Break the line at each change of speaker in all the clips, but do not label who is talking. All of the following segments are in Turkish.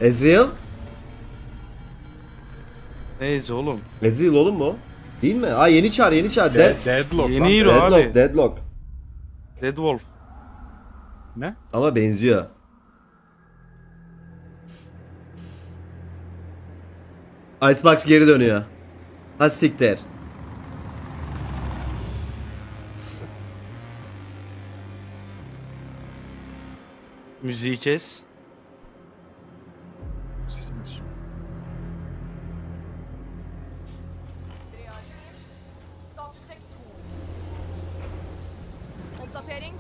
Ezreal?
Neyse oğlum.
Ezreal oğlum mu? Değil mi? Aa yeni çar.
Deadlock
Yeni
lan.
hero abi.
Deadlock.
Deadwolf.
Ne?
Ama benziyor. Icebox geri dönüyor. Ha siktir.
Müziği kes.
Sesimiz.
Oppdatering.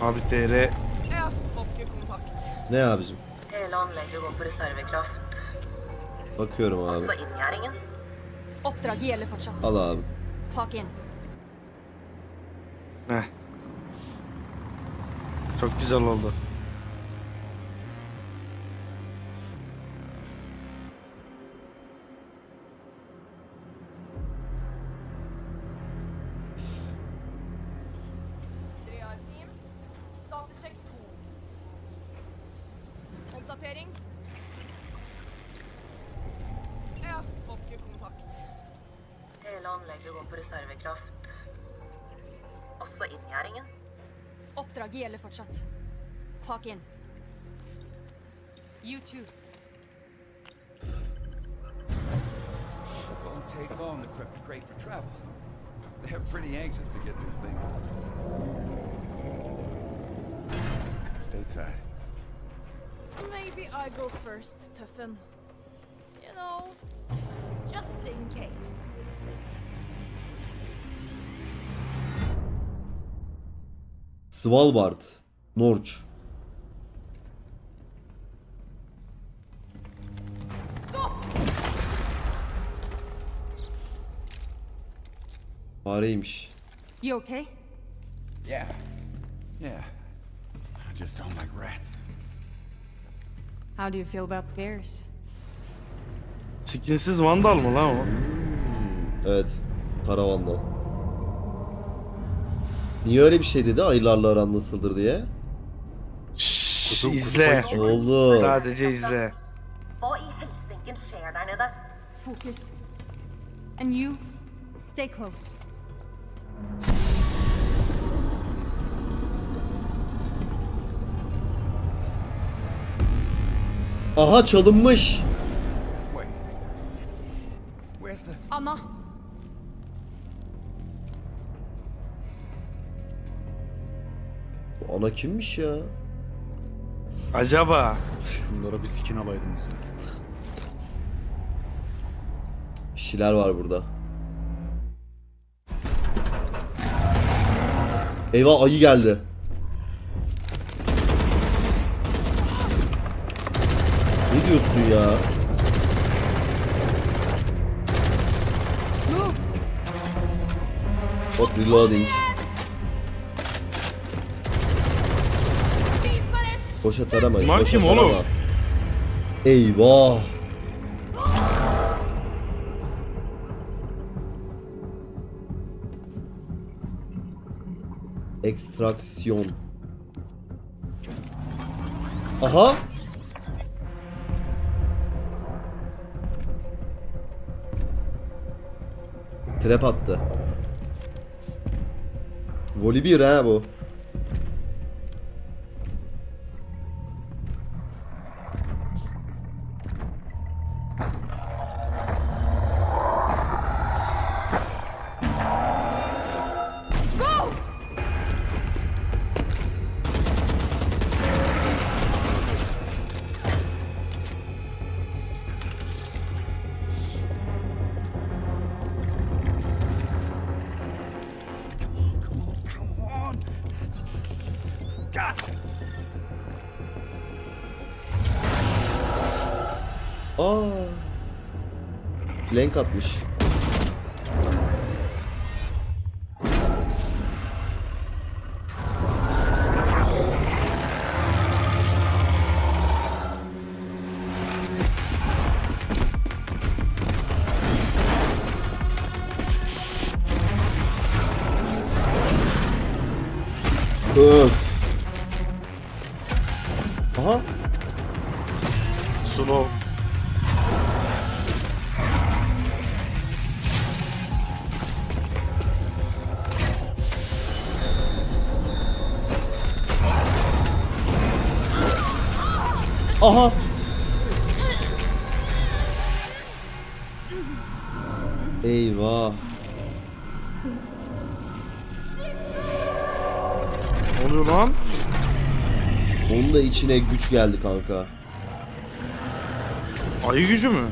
Abi TR.
Jeg får ikke kontakt.
Ne abicim?
Hele anlegget går på reservekraft.
Bakıyorum abi.
Også inngjerdingen.
Oppdraget gjelder fortsatt.
Al abi.
Tak inn.
Heh. Çok güzel oldu.
Team. Statussjekk 2. Oppdatering. Jeg får ikke kontakt.
Hele anlegget går på reservekraft. Også inngjerdingen.
Oppdraget gjelder fortsatt. Tak inn. You too.
It won't take long to prep the crate for travel. They're pretty anxious to get this thing. Stateside.
Maybe I go first, Tuffen. You know, just in case.
Svalbard. Norç. Fareymiş.
You okay?
Yeah. Yeah. I just don't like rats.
How do you feel about bears?
Skinsiz Vandal mı lan o?
Evet. Karavandal. Niye öyle bir şey dedi? Ayılarla aran nasıldır diye.
Şşş,
Kutu
izle.
açık.
Oğlum.
Sadece izle.
Hva i helsinken skjer der nede?
Focus. And you, stay close.
Aha çalınmış.
Wait. Where's the...
Anna,
Bu ana kimmiş ya?
Acaba.
Şunlara bir skin alaydınız ya.
Bir şeyler var burada. Eyvah ayı geldi. Ne diyorsun ya?
move!
Hop reloading. Boşa taramayın.
Bunlar
Boşa
kim
tarama.
oğlum?
Eyvah. Ekstraksiyon. Aha. Trap attı. Voli bir ha bu.
Come on! God!
Aa. Blank atmış. Öf. Aha.
Slow.
Aha. Eyvah.
Ne oluyor lan?
Onun da içine güç geldi kanka.
Ayı gücü mü?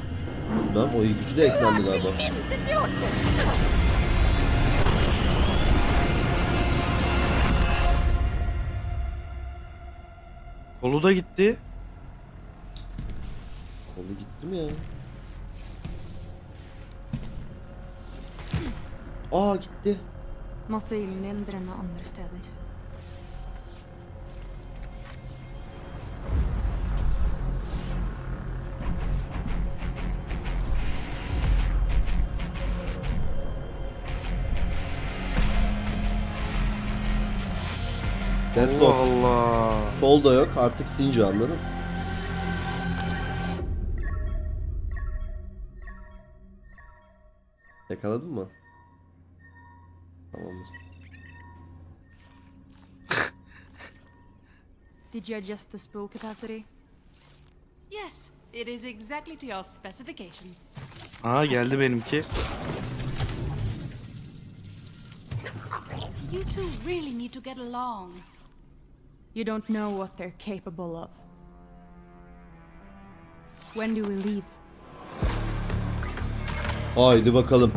Bilmem, o gücü de eklendi galiba.
Kolu da gitti.
Kolu gitti mi ya? Aa, gitti.
Måtte ilden brenne andre steder.
Allah
Deadlock.
Allah.
Kol da yok artık, Sinci, anladın? Yakaladın mı? Tamamdır.
Did you adjust the spool capacity?
Yes, it is exactly to your specifications.
Aa, geldi benimki.
You two really need to get along.
You don't know what they're capable of. When do we leave?
Haydi bakalım.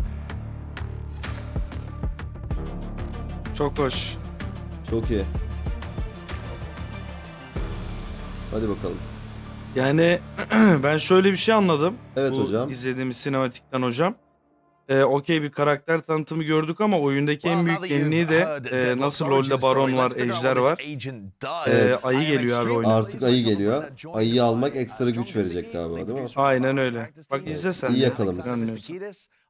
Çok hoş.
Çok iyi. Hadi bakalım.
Yani ben şöyle bir şey anladım.
Evet
Bu
hocam.
izlediğimiz sinematikten hocam. Okey, bir karakter tanıtımı gördük ama oyundaki en büyük yeniliği de nasıl LoL'de baron var, ejder var.
Evet.
Ayı geliyor abi oyuna.
Artık ayı geliyor. Ayıyı almak ekstra güç verecek galiba, değil mi?
Aynen öyle. Bak izle sen.
İyi yakalamış.
Görmüyorsun.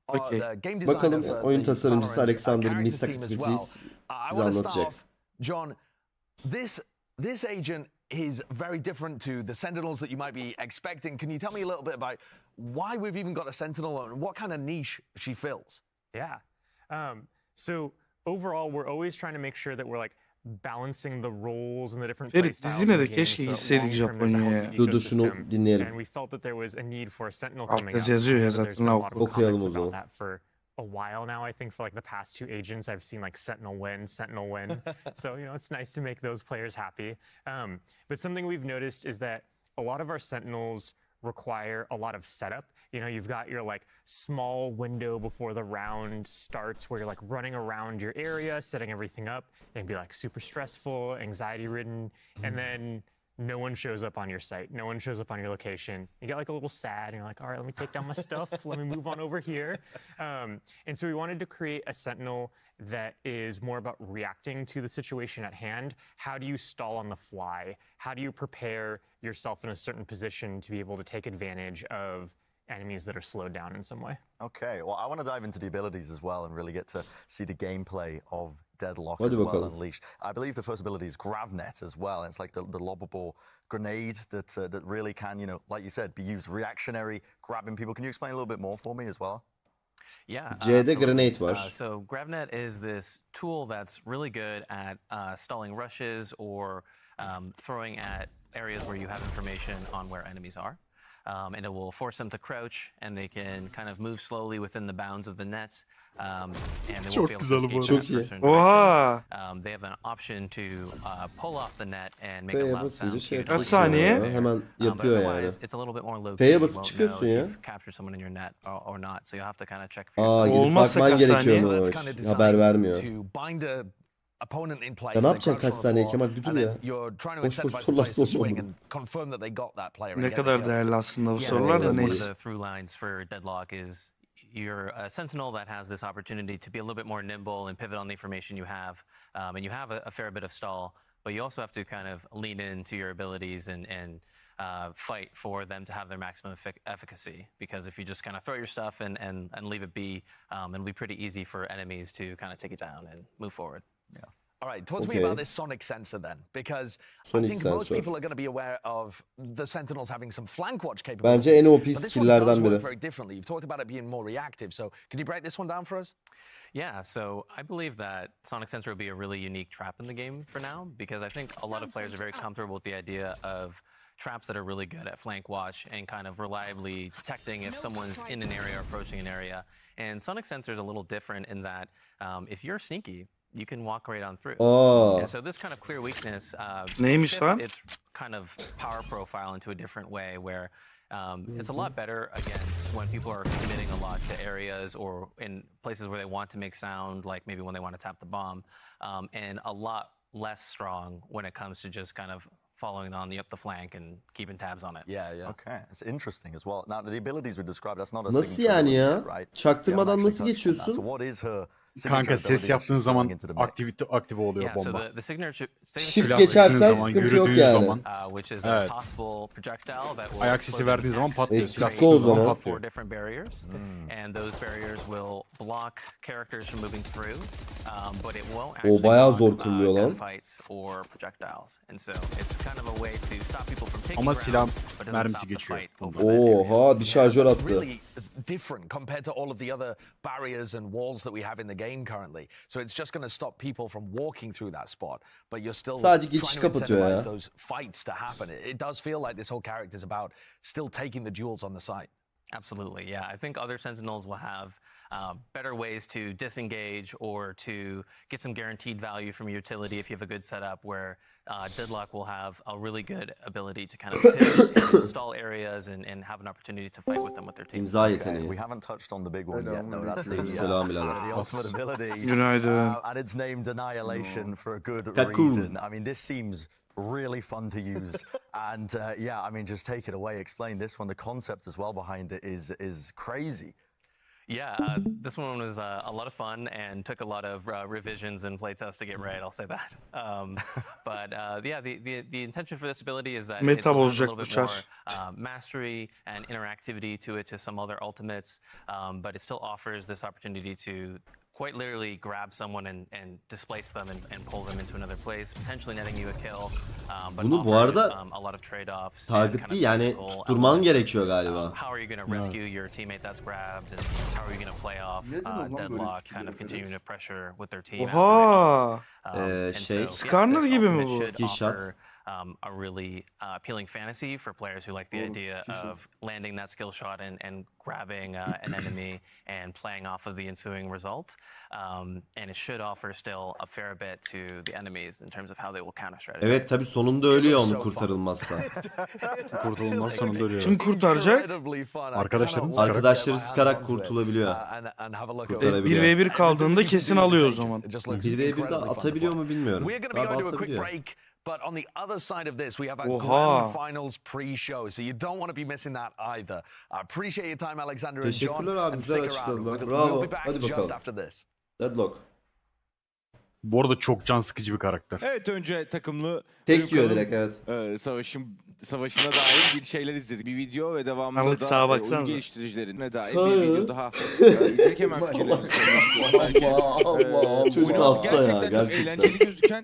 Okey.
Bakalım oyun tasarımcısı Alexander Mistakis bize anlatacak.
John, this agent is very different to the Sentinels that you might be expecting. Can you tell me a little bit about why we've even got a Sentinel and what kind of niche she fills?
Yeah. So overall, we're always trying to make sure that we're like balancing the roles and the different
Ferit,
playstyles
dizine
in
de
the game,
keşke
so
gitseydik
long-term there's a
Japonya'ya.
healthy
Dur şunu
ecosystem,
dinleyelim.
and we felt that there was a need for a Sentinel
Altta
coming out.
yazıyor ya
There's
zaten,
been a lot
oku.
of
Okuyalım
comments
o
about
zaman.
that for a while now. I think for like the past two agents, I've seen like Sentinel win, Sentinel win. So, you know, it's nice to make those players happy. But something we've noticed is that a lot of our Sentinels require a lot of setup. You know, you've got your like small window before the round starts where you're like running around your area, setting everything up, and be like super stressful, anxiety ridden, and then no one shows up on your site. No one shows up on your location. You get like a little sad and you're like, all right, let me take down my stuff. Let me move on over here. And so we wanted to create a Sentinel that is more about reacting to the situation at hand. How do you stall on the fly? How do you prepare yourself in a certain position to be able to take advantage of enemies that are slowed down in some way?
Okay, well, I want to dive into the abilities as well and really get to see the gameplay of Deadlock
Hadi
as well
bakalım.
unleashed. I believe the first ability is GravNet as well. It's like the lobbable grenade that really can, you know, like you said, be used reactionary, grabbing people. Can you explain a little bit more for me as well?
Yeah.
C'de
absolutely.
grenade var.
So GravNet is this tool that's really good at stalling rushes or throwing at areas where you have information on where enemies are. And it will force them to crouch, and they can kind of move slowly within the bounds of the net. And they won't be able to escape
Çok
that
iyi.
for certain
Oha!
direction. They have an option to pull off the net and make a
F'ye
loud
basınca
sound.
şey
so you
yapıyor.
don't
saniye?
know they're there.
Hemen
But
yapıyor yani.
otherwise, it's a little bit more low
F'ye
key.
basıp
You won't
çıkıyorsun
know
ya.
if you've captured someone in your net or not. So you have to kind of check for
Aa,
yourself.
gidip
Olmazsa
bakman
kaç saniye?
gerekiyormuş.
Kind of designed
Haber vermiyor.
to bind a opponent in place.
Ya ne
they
yapacaksın
crouch on the
hastaneye
floor,
Kemal, bir dur
and then
ya.
you're trying to
Boş boş
incentivize the
sorular
players to
sorma
swing
bunu.
and confirm that they got that player. and
Ne
get
kadar
the kill.
değerli aslında bu
Yeah,
sorular da
evet,
one of
neyse.
the through lines for Deadlock is you're a sentinel that has this opportunity to be a little bit more nimble and pivot on the information you have, and you have a fair bit of stall, but you also have to kind of lean into your abilities and fight for them to have their maximum efficacy. Because if you just kind of throw your stuff and leave it be, it'll be pretty easy for enemies to kind of take it down and move forward.
Yeah. All right, talk to me
Okay.
about this sonic sensor then, because I
Sonic
think most
sensor.
people are going to be aware of the Sentinels having some flank watch
Bence
capabilities.
en OP
But this one does
skill'lerden
work
biri.
very differently. You've talked about it being more reactive, so can you break this one down for us?
Yeah, so I believe that Sonic Sensor will be a really unique trap in the game for now, because I think a lot of players are very comfortable with the idea of traps that are really good at flank watch and kind of reliably detecting if someone's in an area or approaching an area. And Sonic Sensor is a little different in that if you're sneaky, you can walk right on through.
Aa.
And so this kind of clear weakness
Neymiş
shifts
lan?
its kind of power profile into a different way where it's a lot better against when people are committing a lot to areas or in places where they want to make sound, like maybe when they want to tap the bomb, and a lot less strong when it comes to just kind of following on up the flank and keeping tabs on it.
Yeah.
Okay, it's interesting as well. Now the abilities we described, that's not a
Nasıl
signature
yani ya?
ability, right?
Çaktırmadan
We haven't
nasıl
actually touched on that.
geçiyorsun?
So what is her
Kanka
signature
ses
ability
yaptığın
she's
zaman
throwing into the mix?
aktive oluyor
Yeah, so
bomba.
the signature
Shift
Silah
geçersen
sıktığın zaman,
sıkıntı yok
yürüdüğün
yani.
zaman,
which is
Evet.
a possible projectile that will
ayak sesi verdiğin zaman patlıyor. Silah
Eski o
sıktığın zaman
zaman.
patlıyor.
four different barriers, and those barriers will block characters from moving through, but it won't actually
bayağı
block,
zor kılıyor lan.
gunfights or projectiles. And so it's kind of a way to stop people from taking
Ama
ground,
silah
but doesn't
mermisi
stop the
geçiyor.
fight over that area.
Oha bir şarjör
It's
attı.
really different compared to all of the other barriers and walls that we have in the game currently. So it's just going to stop people from walking through that spot, but you're still
Sadece geçişi
trying to
kapatıyor ya.
incentivize those fights to happen. It does feel like this whole character is about still taking the jewels on the site.
Absolutely, yeah. I think other Sentinels will have better ways to disengage or to get some guaranteed value from utility if you have a good setup, where Deadlock will have a really good ability to kind of pivot and install areas and have an opportunity to fight with them with their team.
İmza
Okay,
yeteneği.
we haven't touched on the big one yet though. That's
Selam birader.
the ultimate ability.
Günaydın.
And it's named Annihilation for a good
Kakun.
reason. I mean, this seems really fun to use. And yeah, I mean, just take it away. Explain this one. The concept as well behind it is crazy.
Yeah, this one was a lot of fun and took a lot of revisions and playtests to get right. I'll say that. But yeah, the intention for this ability is that
Meta
it has a
bozacak
little
bu
bit
çar.
more mastery and interactivity to it to some other ultimates, but it still offers this opportunity to quite literally grab someone and displace them and pull them into another place, potentially netting you a kill. But
Bunu bu
offers,
arada
a lot of trade-offs.
target
and kind
değil
of
yani
tactical
tutturman
elements.
gerekiyor galiba.
How are you going to rescue your teammate that's grabbed, and how are you going to play off Deadlock, kind of continuing to pressure with their team?
Oha.
And
şey,
so,
Skarner
this
gibi mi
ultimate
bu?
should
Skill shot.
offer, a really appealing fantasy for players who like the idea of landing that skill shot and grabbing an enemy and playing off of the ensuing result. And it should offer still a fair bit to the enemies in terms of how they will counter strategy.
Evet tabi sonunda ölüyor onu kurtarılmazsa.
Kurtulmaz sonunda ölüyor.
Kim kurtaracak?
Incredibly fun. I
Arkadaşlarımız
cannot wait to
Arkadaşları
get my
sıkarak
hands onto it,
kurtulabiliyor.
and have a look at it.
Kurtarabiliyor.
1v1 kaldığında kesin alıyor o zaman.
It just looks
1v1'de
incredibly fun to
atabiliyor
play.
mu bilmiyorum.
We're going to be
Galiba
going to a quick
atabiliyor.
break, but on the other side of this, we have our
Oha.
grand finals pre-show, so you don't want to be missing that either. I appreciate your time, Alexander and John.
Teşekkürler abi,
And
güzel
stick around.
açıkladılar.
We'll
Bravo.
be back
Hadi
just
bakalım.
after this.
Deadlock.
Bu arada çok can sıkıcı bir karakter.
Evet, önce takımlı
Tek yiyor
Kanal'ın,
direkt evet.
savaşına dair bir şeyler izledik. Bir video ve devamında
Ahmet,
da
sağa
oyun
baksanıza.
geliştiricilerine dair bir video daha izledik. Hemen fikirlerimizi
Allah Allah. Çocuk
oynaması
hasta ya
gerçekten çok
gerçekten.
eğlenceli gözüken